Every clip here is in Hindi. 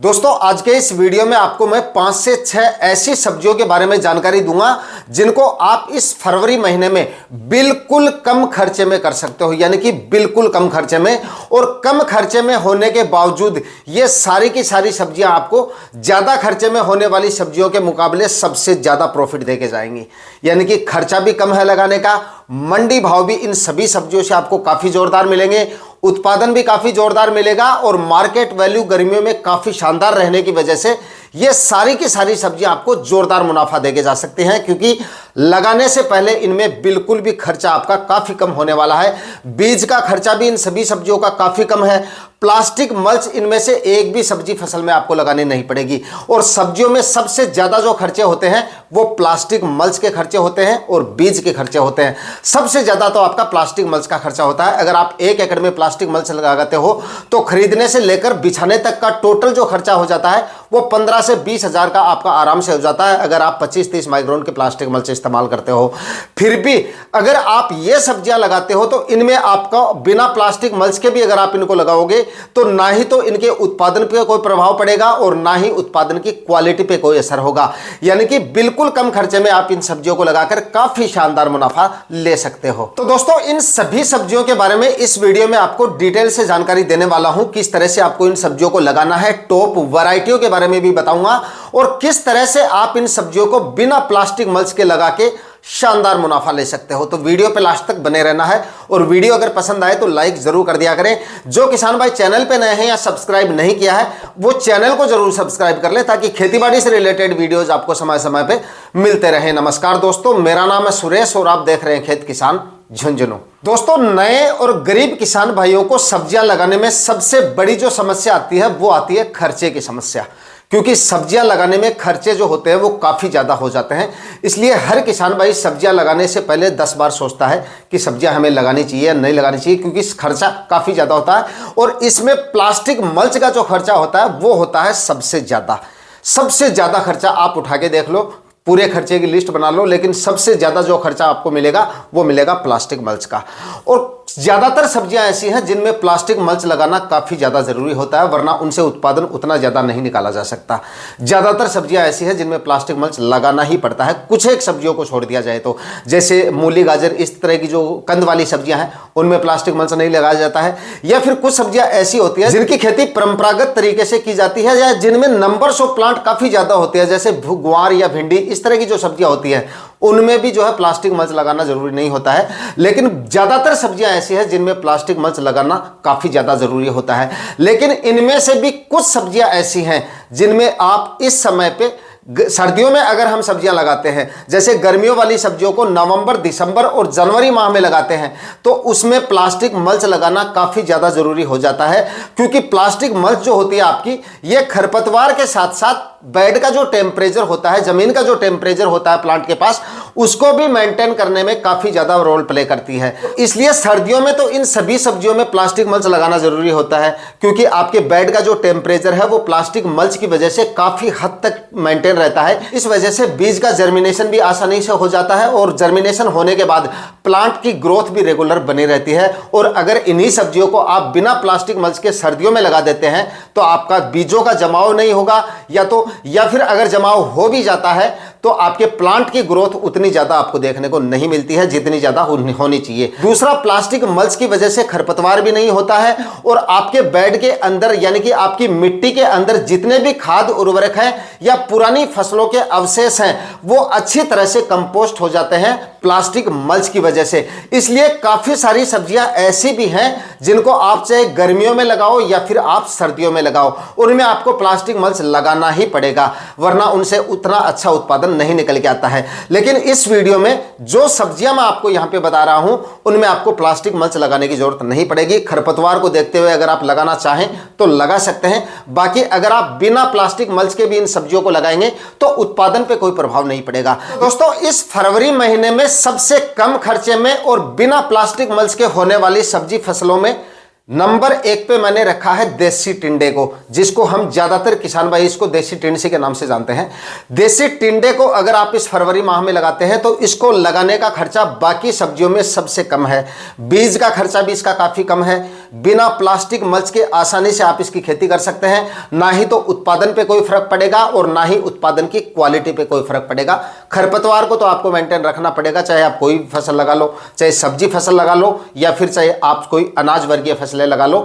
दोस्तों आज के इस वीडियो में आपको मैं 5 से 6 ऐसी सब्जियों के बारे में जानकारी दूंगा जिनको आप इस फरवरी महीने में बिल्कुल कम खर्चे में कर सकते हो, यानी कि बिल्कुल कम खर्चे में। और कम खर्चे में होने के बावजूद ये सारी की सारी सब्जियां आपको ज्यादा खर्चे में होने वाली सब्जियों के मुकाबले सबसे ज्यादा प्रॉफिट देके जाएंगी। यानी कि खर्चा भी कम है लगाने का, मंडी भाव भी इन सभी सब्जियों से आपको काफी जोरदार मिलेंगे, उत्पादन भी काफी जोरदार मिलेगा और मार्केट वैल्यू गर्मियों में काफी शानदार रहने की वजह से ये सारी की सारी सब्जियां आपको जोरदार मुनाफा देके जा सकती हैं, क्योंकि लगाने से पहले इनमें बिल्कुल भी खर्चा आपका काफी कम होने वाला है। बीज का खर्चा भी इन सभी सब्जियों का काफी कम है। प्लास्टिक मल्च इनमें से एक भी सब्जी फसल में आपको लगानी नहीं पड़ेगी। और सब्जियों में सबसे ज्यादा जो खर्चे होते हैं वो प्लास्टिक मल्च के खर्चे होते हैं और बीज के खर्चे होते हैं। सबसे ज्यादा तो आपका प्लास्टिक मल्च का खर्चा होता है। अगर आप 1 एकड़ में प्लास्टिक मल्च लगाते हो तो खरीदने से लेकर बिछाने तक का टोटल जो खर्चा हो जाता है वो 15 से 20 हजार का आपका आराम से हो जाता है, अगर आप 25-30 माइक्रोन के प्लास्टिक मल्च इस्तेमाल करते हो। फिर भी अगर आप ये सब्जियां लगाते हो तो इनमें आपका बिना प्लास्टिक मल्च के भी अगर आप इनको लगाओगे तो ना ही तो इनके उत्पादन पे कोई प्रभाव पड़ेगा और ना ही उत्पादन की क्वालिटी पे कोई असर होगा। यानी कि बिल्कुल कम खर्चे में आप इन सब्जियों को लगाकर काफी शानदार मुनाफा ले सकते हो। तो दोस्तों इन सभी सब्जियों के बारे में इस वीडियो में आपको डिटेल से जानकारी देने वाला हूं, किस तरह से आपको इन सब्जियों को लगाना है, टॉप वैरायटियों के बारे में भी बताऊंगा और किस तरह से आप इन सब्जियों को बिना प्लास्टिक मल्च के लगा के शानदार मुनाफा ले सकते हो। तो वीडियो पे लास्ट तक बने रहना है और वीडियो अगर पसंद आए तो लाइक जरूर कर दिया करें। जो किसान भाई चैनल पे नए हैं या सब्सक्राइब नहीं किया है वो चैनल को जरूर सब्सक्राइब कर ले, ताकि खेतीबाड़ी से रिलेटेड वीडियोज आपको समय समय पे मिलते रहे। नमस्कार दोस्तों, मेरा नाम है सुरेश और आप देख रहे हैं खेत किसान झुंझुनू। दोस्तों नए और गरीब किसान भाइयों को सब्जियां लगाने में सबसे बड़ी जो समस्या आती है वो आती है खर्चे की समस्या, क्योंकि सब्जियां लगाने में खर्चे जो होते हैं वो काफी ज्यादा हो जाते हैं। इसलिए हर किसान भाई सब्जियां लगाने से पहले 10 बार सोचता है कि सब्जियां हमें लगानी चाहिए या नहीं लगानी चाहिए, क्योंकि खर्चा काफी ज्यादा होता है और इसमें प्लास्टिक मल्च का जो खर्चा होता है वो होता है सबसे ज्यादा खर्चा। आप उठा के देख लो, पूरे खर्चे की लिस्ट बना लो, लेकिन सबसे ज्यादा जो खर्चा आपको मिलेगा वो मिलेगा प्लास्टिक मल्च का। और ज्यादातर सब्जियां ऐसी हैं जिनमें प्लास्टिक मल्च लगाना काफी ज्यादा जरूरी होता है, वरना उनसे उत्पादन उतना ज्यादा नहीं निकाला जा सकता। ज्यादातर सब्जियां ऐसी हैं जिनमें प्लास्टिक मल्च लगाना ही पड़ता है, कुछ एक सब्जियों को छोड़ दिया जाए तो, जैसे मूली गाजर इस तरह की जो कंद वाली सब्जियां हैं उनमें प्लास्टिक मल्च नहीं लगाया जाता है। या फिर कुछ सब्जियां ऐसी होती है जिनकी खेती परंपरागत तरीके से की जाती है या जिनमें नंबर्स ऑफ प्लांट काफी ज्यादा होते हैं, जैसे गुआर या भिंडी, इस तरह की जो सब्जियां होती है उनमें भी जो है प्लास्टिक मल्च लगाना जरूरी नहीं होता है। लेकिन ज्यादातर सब्जियां ऐसी हैं जिनमें प्लास्टिक मल्च लगाना काफी ज्यादा जरूरी होता है। लेकिन इनमें से भी कुछ सब्जियां ऐसी हैं जिनमें आप इस समय पे सर्दियों में अगर हम सब्जियां लगाते हैं, जैसे गर्मियों वाली सब्जियों को नवंबर, दिसंबर और जनवरी माह में लगाते हैं, तो उसमें प्लास्टिक मल्च लगाना काफी ज्यादा जरूरी हो जाता है, क्योंकि प्लास्टिक मल्च जो होती है आपकी, ये खरपतवार के साथ साथ बेड का जो टेम्परेचर होता है, जमीन का जो टेम्परेचर होता है प्लांट के पास, उसको भी मेंटेन करने में काफी ज्यादा रोल प्ले करती है। इसलिए सर्दियों में तो इन सभी सब्जियों में प्लास्टिक मल्च लगाना जरूरी होता है, क्योंकि आपके बेड का जो टेम्परेचर है वो प्लास्टिक मल्च की वजह से काफी हद तक मेंटेन रहता है। इस वजह से बीज का जर्मिनेशन भी आसानी से हो जाता है और जर्मिनेशन होने के बाद प्लांट की ग्रोथ भी रेगुलर बनी रहती है। और अगर इन्हीं सब्जियों को आप बिना प्लास्टिक मल्च के सर्दियों में लगा देते हैं तो आपका बीजों का जमाव नहीं होगा, या फिर अगर जमाव हो भी जाता है तो आपके प्लांट की ग्रोथ उतनी ज्यादा आपको देखने को नहीं मिलती है जितनी ज्यादा होनी चाहिए। दूसरा, प्लास्टिक मल्च की वजह से खरपतवार भी नहीं होता है और आपके बेड के अंदर यानी कि आपकी मिट्टी के अंदर जितने भी खाद उर्वरक हैं या पुरानी फसलों के अवशेष हैं वो अच्छी तरह से कंपोस्ट हो जाते हैं प्लास्टिक मल्च की वजह से। इसलिए काफी सारी सब्जियां ऐसी भी हैं जिनको आप चाहे गर्मियों में लगाओ या फिर आप सर्दियों में लगाओ, उनमें आपको प्लास्टिक मल्च लगाना ही पड़ेगा, वरना उनसे उतना अच्छा उत्पादन नहीं निकल के आता है। लेकिन इस वीडियो में जो सब्जियां मैं आपको यहां पे बता रहा हूं उनमें आपको प्लास्टिक मल्च लगाने की जरूरत नहीं पड़ेगी। खरपतवार को देखते हुए अगर आप लगाना चाहें तो लगा सकते हैं, बाकी अगर आप बिना प्लास्टिक मल्च के भी इन सब्जियों को लगाएंगे तो उत्पादन पे कोई प्रभाव नहीं पड़ेगा। दोस्तों इस फरवरी महीने में सबसे कम खर्चे में और बिना प्लास्टिक मल्च के होने वाली सब्जी फसलों में नंबर 1 पे मैंने रखा है देसी टिंडे को, जिसको हम ज्यादातर किसान भाई इसको देसी टिंडे के नाम से जानते हैं। देसी टिंडे को अगर आप इस फरवरी माह में लगाते हैं तो इसको लगाने का खर्चा बाकी सब्जियों में सबसे कम है। बीज का खर्चा भी इसका काफी कम है। बिना प्लास्टिक मल्च के आसानी से आप इसकी खेती कर सकते हैं। ना ही तो उत्पादन पे कोई फर्क पड़ेगा और ना ही उत्पादन की क्वालिटी पे कोई फर्क पड़ेगा। खरपतवार को तो आपको मेंटेन रखना पड़ेगा, चाहे आप कोई फसल लगा लो, चाहे सब्जी फसल लगा लो या फिर चाहे आप कोई अनाज वर्गीय फसलें लगा लो,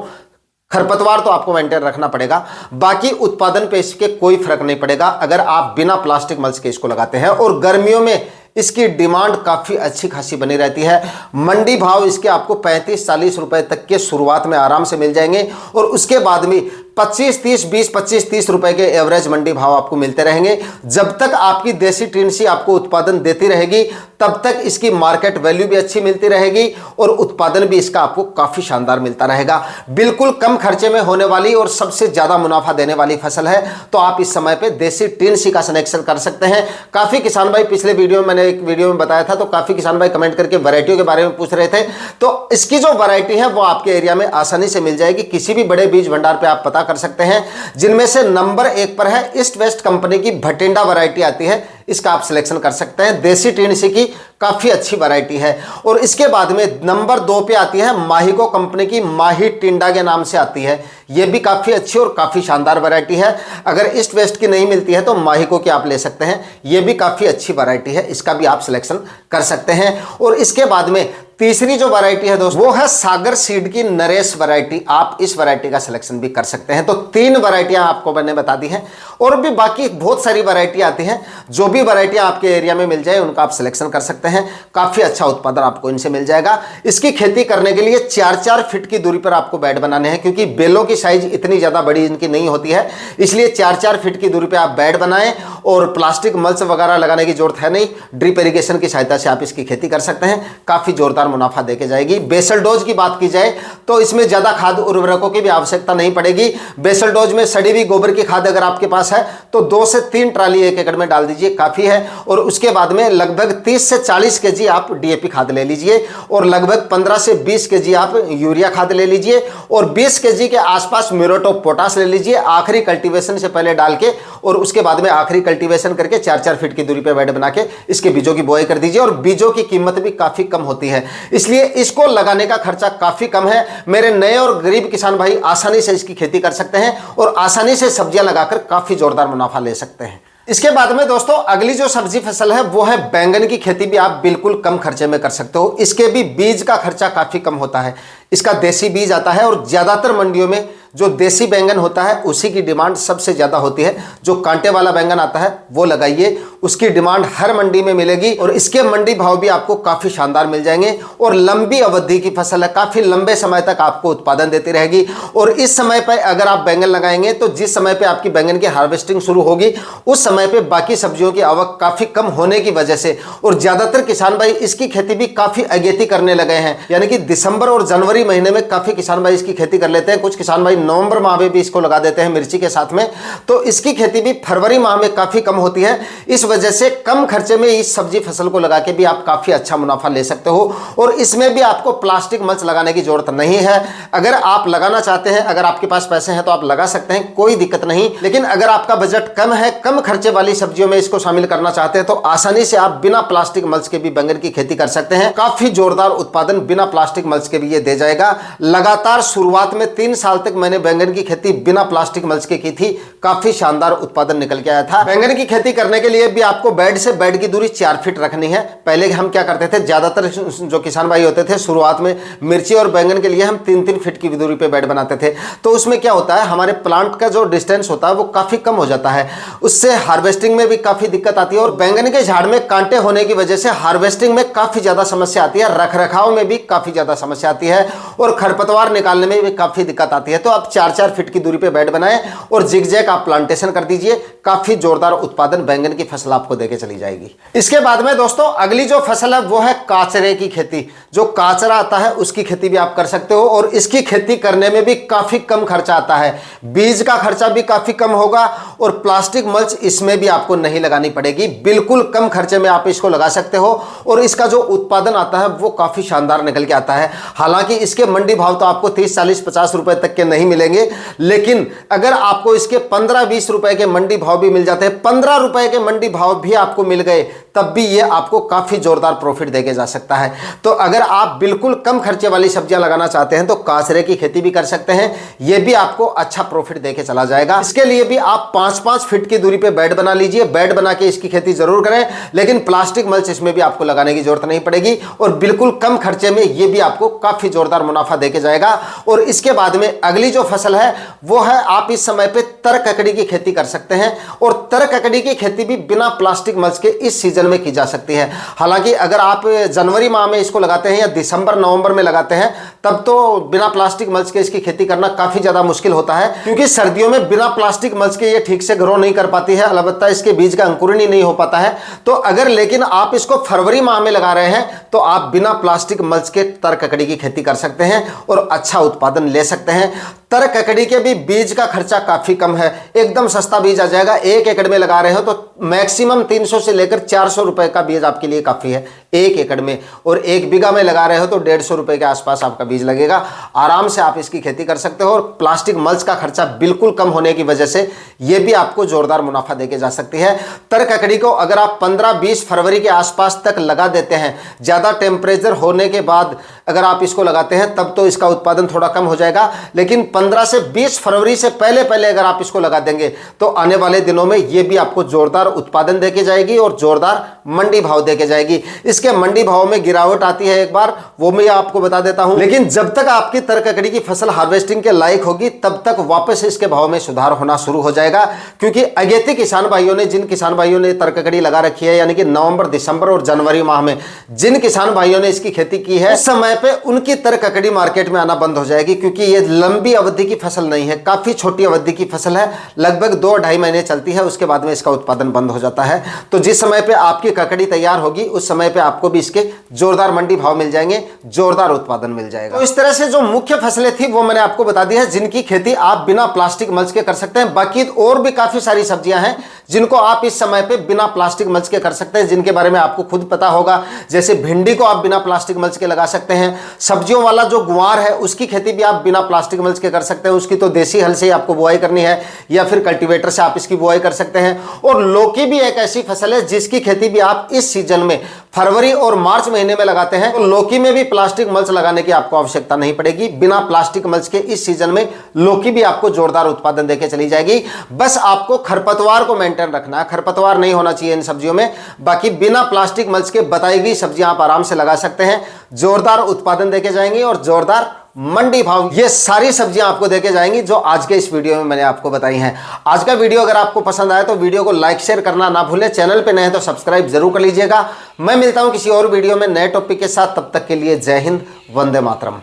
खरपतवार तो आपको मेंटेन रखना पड़ेगा। बाकी उत्पादन पे इसके कोई फर्क नहीं पड़ेगा अगर आप बिना प्लास्टिक मल्च के इसको लगाते हैं। और गर्मियों में इसकी डिमांड काफी अच्छी खासी बनी रहती है। मंडी भाव इसके आपको 35-40 रुपए तक के शुरुआत में आराम से मिल जाएंगे और उसके बाद में 25-30 रुपए के एवरेज मंडी भाव आपको मिलते रहेंगे। जब तक आपकी देसी टिंडसी आपको उत्पादन देती रहेगी तब तक इसकी मार्केट वैल्यू भी अच्छी मिलती रहेगी और उत्पादन भी इसका आपको काफी शानदार मिलता रहेगा। बिल्कुल कम खर्चे में होने वाली और सबसे ज्यादा मुनाफा देने वाली फसल है, तो आप इस समय पे देसी टिंडसी का सिलेक्शन कर सकते हैं। काफी किसान भाई पिछले वीडियो में मैंने एक वीडियो में बताया था, तो काफी किसान भाई कमेंट करके वैरायटियों के बारे में पूछ रहे थे, तो इसकी जो वैरायटी है वो आपके एरिया में आसानी से मिल जाएगी। किसी भी बड़े बीज भंडार पे आप पता कर सकते हैं, जिनमें से नंबर 1 पर है ईस्ट वेस्ट कंपनी की भटिंडा वैरायटी आती है, इसका आप सिलेक्शन कर सकते हैं। देसी टिंडसी की काफी अच्छी वैरायटी है। और इसके बाद में नंबर 2 पे आती है माहिको कंपनी की माही टिंडा के नाम से आती है। यह भी काफी अच्छी और काफी शानदार वैरायटी है। अगर ईस्ट वेस्ट की नहीं मिलती है तो माहिको की आप ले सकते हैं, यह भी काफी अच्छी वैरायटी है, इसका भी आप सिलेक्शन कर सकते हैं। और इसके बाद में तीसरी जो वैरायटी है दोस्तों वो है सागर सीड की नरेश वैरायटी, आप इस वैरायटी का सिलेक्शन भी कर सकते हैं। तो 3 वैरायटियां आपको मैंने बता दी हैं और भी बाकी बहुत सारी वैरायटी आती हैं। जो भी वैरायटियां आपके एरिया में मिल जाए उनका आप सिलेक्शन कर सकते हैं। काफी अच्छा उत्पादन आपको इनसे मिल जाएगा। इसकी खेती करने के लिए 4-4 फीट की दूरी पर आपको बेड बनाने हैं, क्योंकि बेलों की साइज इतनी ज्यादा बड़ी इनकी नहीं होती है, इसलिए 4-4 फीट की दूरी पर आप बेड बनाएं। और प्लास्टिक मल्च वगैरह लगाने की जरूरत है नहीं, ड्रिप इरिगेशन की सहायता से आप इसकी खेती कर सकते हैं। काफी जोरदार मुनाफा देके जाएगी। बेसल डोज की बात की जाए तो इसमें ज्यादा खाद उर्वरकों की भी आवश्यकता नहीं पड़ेगी। बेसल डोज में सड़ी हुई गोबर की खाद अगर आपके पास है तो 2 से 3 ट्राली 1 एकड़ में डाल दीजिए, काफी है। और उसके बाद में लगभग 30 से 40 केजी आप डीएपी खाद ले लीजिए और लगभग 15 से 20 केजी आप यूरिया खाद ले लीजिए और 20 केजी के आसपास म्यूरेट ऑफ पोटाश ले लीजिए, आखिरी कल्टीवेशन से पहले डाल के। और उसके बाद में आखिरी कल्टीवेशन करके 4-4 फीट की दूरी पर बेड बना के इसके बीजों की बुआई कर दीजिए। और बीजों की कीमत भी काफी कम होती है, इसलिए इसको लगाने का खर्चा काफी कम है। मेरे नए और गरीब किसान भाई आसानी से इसकी खेती कर सकते हैं और आसानी से सब्जियां लगाकर काफी जोरदार मुनाफा ले सकते हैं। इसके बाद में दोस्तों अगली जो सब्जी फसल है वो है बैंगन की खेती भी आप बिल्कुल कम खर्चे में कर सकते हो। इसके भी बीज का खर्चा काफी कम होता है। इसका देसी बीज आता है और ज्यादातर मंडियों में जो देसी बैंगन होता है उसी की डिमांड सबसे ज्यादा होती है। जो कांटे वाला बैंगन आता है वो लगाइए, उसकी डिमांड हर मंडी में मिलेगी और इसके मंडी भाव भी आपको काफी शानदार मिल जाएंगे। और लंबी अवधि की फसल है, काफी लंबे समय तक आपको उत्पादन देती रहेगी। और इस समय पर अगर आप बैंगन लगाएंगे तो जिस समय पे आपकी बैंगन की हार्वेस्टिंग शुरू होगी उस समय पे बाकी सब्जियों की आवक काफी कम होने की वजह से और ज्यादातर किसान भाई इसकी खेती भी काफी अगेती करने लगे हैं। यानी कि दिसंबर और जनवरी महीने में काफी किसान भाई इसकी खेती कर लेते हैं। कुछ किसान भाई नवंबर माह में भी इसको लगा देते हैं मिर्ची के साथ में। तो इसकी खेती भी फरवरी माह में काफी कम होती है। इस वजह से कम खर्चे में इस सब्जी फसल को लगा के भी आप काफी अच्छा मुनाफा ले सकते हो। और इसमें भी आपको प्लास्टिक मल्च लगाने की जरूरत नहीं है। अगर आप लगाना चाहते हैं, अगर आपके पास पैसे हैं तो आप लगा सकते हैं, कोई दिक्कत नहीं। लेकिन अगर आपका बजट कम है, कम खर्चे वाली सब्जियों में इसको शामिल करना चाहते हैं तो आसानी से आप बिना प्लास्टिक मल्च के भी बैंगन की खेती कर सकते हैं। काफी जोरदार उत्पादन बिना प्लास्टिक मल्च के भी ये दे जाएगा। लगातार शुरुआत में 3 साल तक मैंने बैंगन की खेती बिना प्लास्टिक मल्च के की थी, काफी शानदार उत्पादन निकल के आया था। बैंगन की खेती करने के लिए भी आपको बेड से बेड की दूरी 4 फीट रखनी है। पहले हम क्या करते थे, ज्यादातर जो किसान भाई होते थे शुरुआत में मिर्ची और बैंगन के लिए हम 3-3 फीट की दूरी पे बेड बनाते थे। तो उसमें क्या होता है, हमारे प्लांट का जो डिस्टेंस होता है वो काफी कम हो जाता है, उससे हार्वेस्टिंग में भी काफी दिक्कत आती है। और बैंगन के झाड़ में कांटे होने की वजह से हार्वेस्टिंग में काफी ज्यादा समस्या आती है, रखरखाव में भी काफी ज्यादा समस्या आती है और खरपतवार निकालने में भी काफी दिक्कत आती है। तो आप 4-4 फीट की दूरी पे बेड बनाएं और जिगजैग आप प्लांटेशन कर दीजिए, काफी जोरदार उत्पादन बैंगन की फसल आपको देके चली जाएगी। इसके बाद में दोस्तों अगली जो फसल है वो है काचरे की खेती। जो काचरा आता है उसकी खेती भी आप कर सकते हो और इसकी खेती करने में भी काफी कम खर्चा आता है। बीज का खर्चा भी काफी कम होगा और प्लास्टिक मल्च इसमें भी आपको नहीं लगानी पड़ेगी। बिल्कुल कम खर्चे में आप इसको लगा सकते हो और इसका जो उत्पादन आता है वो काफी शानदार निकल के आता है। हालांकि इसके मंडी भाव तो आपको 30, 40, 50 रुपए तक के नहीं मिलेंगे, लेकिन अगर आपको इसके 15, 20 रुपए के मंडी भाव भी मिल जाते हैं, 15 रुपए के मंडी भाव भी आपको मिल गए, तब भी ये आपको काफी जोरदार प्रॉफिट देके जा सकता है। तो अगर आप बिल्कुल कम खर्चे वाली सब्जियां लगाना चाहते हैं तो काचरे की खेती भी कर सकते हैं, ये भी आपको अच्छा प्रॉफिट देके चला जाएगा। इसके लिए भी आप 5-5 फीट की दूरी पे बेड बना लीजिए, बेड बना के इसकी खेती जरूर करें, लेकिन प्लास्टिक मल्च इसमें भी आपको लगाने की जरूरत नहीं पड़ेगी और बिल्कुल कम खर्चे में ये भी आपको काफी जोरदार मुनाफा देके जाएगा। और इसके बाद में अगली जो फसल है वो है, आप इस समय पे तर ककड़ी की खेती कर सकते हैं और तर ककड़ी की खेती भी बिना प्लास्टिक मल्च के इस सीजन में की जा सकती है। हालांकि अगर आप जनवरी माह में इसको लगाते हैं या दिसंबर नवंबर में लगाते हैं तब तो बिना प्लास्टिक मल्च के इसकी खेती करना काफी ज्यादा मुश्किल होता है, क्योंकि सर्दियों में बिना प्लास्टिक मल्च के ये ठीक से ग्रो नहीं कर पाती है, अलबत्ता इसके बीज का अंकुरण ही नहीं हो पाता है। तो अगर लेकिन आप इसको फरवरी माह में लगा रहे हैं तो आप बिना प्लास्टिक मल्च के तर ककड़ी की खेती कर सकते हैं और अच्छा उत्पादन ले सकते हैं। तर ककड़ी के भी बीज का खर्चा काफी कम है, एकदम सस्ता बीज आ जाएगा। 1 एकड़ में लगा रहे हो तो मैक्सिमम 300 से लेकर 400 रुपए का बीज आपके लिए काफी है 1 एकड़ में, और 1 बीघा में लगा रहे हो तो 150 रुपए के आसपास आपका बीज लगेगा। आराम से आप इसकी खेती कर सकते हो और प्लास्टिक मल्च का खर्चा बिल्कुल कम होने की वजह से यह भी आपको जोरदार मुनाफा देके जा सकती है। तर ककड़ी को अगर आप 15-20 फरवरी के आसपास तक लगा देते हैं, ज्यादा टेम्परेचर होने के बाद अगर आप इसको लगाते हैं तब तो इसका उत्पादन थोड़ा कम हो जाएगा, लेकिन 15 से 20 फरवरी से पहले अगर आप इसको लगा देंगे तो आने वाले दिनों में यह भी आपको जोरदार उत्पादन देके जाएगी और जोरदार मंडी भाव देके जाएगी। इसके मंडी भाव में गिरावट आती है एक बार, वो मैं आपको बता देता हूं, लेकिन जब तक आपकी तर ककड़ी की फसल हार्वेस्टिंग के लायक होगी तब तक वापस इसके भाव में सुधार होना शुरू हो जाएगा। क्योंकि अगेती किसान भाइयों ने, जिन किसान भाइयों ने तर ककड़ी लगा रखी है, यानी कि नवंबर, दिसंबर और जनवरी माह में जिन किसान भाइयों ने इसकी खेती की है, उस समय पे उनकी तर ककड़ी मार्केट में आना बंद हो जाएगी, क्योंकि ये लंबी अवधि की फसल नहीं है, काफी छोटी अवधि की फसल है, लगभग 2-2.5 महीने चलती है, उसके बाद में इसका उत्पादन बंद हो जाता है। तो जिस समय पे आपकी ककड़ी तैयार होगी उस समय पे आपको भी इसके जोरदार मंडी भाव मिल जाएंगे, जोरदार उत्पादन मिल जाएगा। तो इस तरह से जो मुख्य फसलें थी वो मैंने आपको बता दी है, जिनकी खेती आप बिना प्लास्टिक मल्च के कर सकते हैं। बाकी और भी काफी सारी सब्जियां हैं जिनको आप इस समय पे बिना प्लास्टिक मल्च के कर सकते हैं, जिनके बारे में आपको खुद पता होगा। जैसे भिंडी को आप बिना प्लास्टिक मल्च के लगा सकते हैं। सब्जियों वाला जो गुआर है उसकी खेती भी आप बिना प्लास्टिक मल्च के कर सकते हैं। उसकी तो देसी हल से ही आपको बुआई करनी है या फिर कल्टीवेटर से आप इसकी बुआई कर सकते हैं। और लौकी भी एक ऐसी फसल है जिसकी खेती भी आप इस सीजन में फरवरी और मार्च महीने में लगाते हैं, तो लौकी में भी प्लास्टिक मल्च लगाने की आपको आवश्यकता नहीं पड़ेगी। बिना प्लास्टिक मल्च के इस सीजन में लौकी भी आपको जोरदार उत्पादन देके चली जाएगी। बस आपको खरपतवार को मेंटेन रखना है, खरपतवार नहीं होना चाहिए इन सब्जियों में। बाकी बिना प्लास्टिक मल्च के बताई गई सब्जियां आप आराम से लगा सकते हैं, जोरदार उत्पादन देके जाएंगे और जोरदार मंडी भाव ये सारी सब्जियां आपको देके जाएंगी जो आज के इस वीडियो में मैंने आपको बताई हैं। आज का वीडियो अगर आपको पसंद आए तो वीडियो को लाइक शेयर करना ना भूलें। चैनल पे नए हैं तो सब्सक्राइब जरूर कर लीजिएगा। मैं मिलता हूं किसी और वीडियो में नए टॉपिक के साथ, तब तक के लिए जय हिंद, वंदे मातरम।